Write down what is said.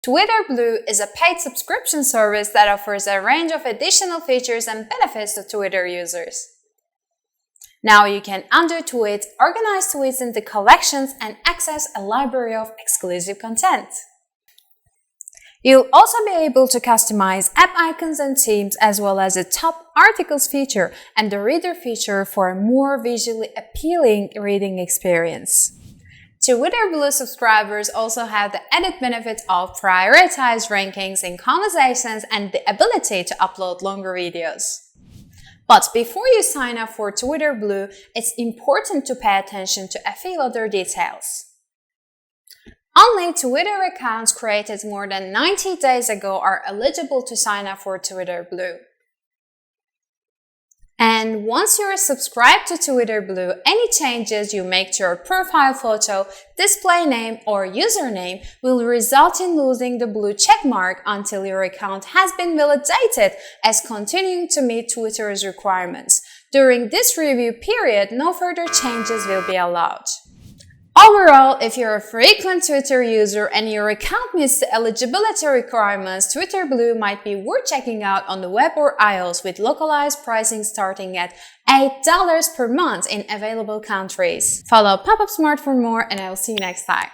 Twitter Blue is a paid subscription service that offers a range of additional features and benefits to Twitter users. Now you can undo tweets, organize tweets into collections, and access a library of exclusive content. You'll also be able to customize app icons and themes, as well as the top articles feature and the reader feature for a more visually appealing reading experience. Twitter Blue subscribers also have the added benefit of prioritized rankings in conversations and the ability to upload longer videos. But before you sign up for Twitter Blue, it's important to pay attention to a few other details. Only Twitter accounts created more than 90 days ago are eligible to sign up for Twitter Blue. And once you're subscribed to Twitter Blue, any changes you make to your profile photo, display name, or username will result in losing the blue checkmark until your account has been validated as continuing to meet Twitter's requirements. During this review period, no further changes will be allowed. Overall, if you're a frequent Twitter user and your account meets the eligibility requirements, Twitter Blue might be worth checking out on the web or iOS with localized pricing starting at $8 per month in available countries. Follow PopUp Smart for more, and I'll see you next time.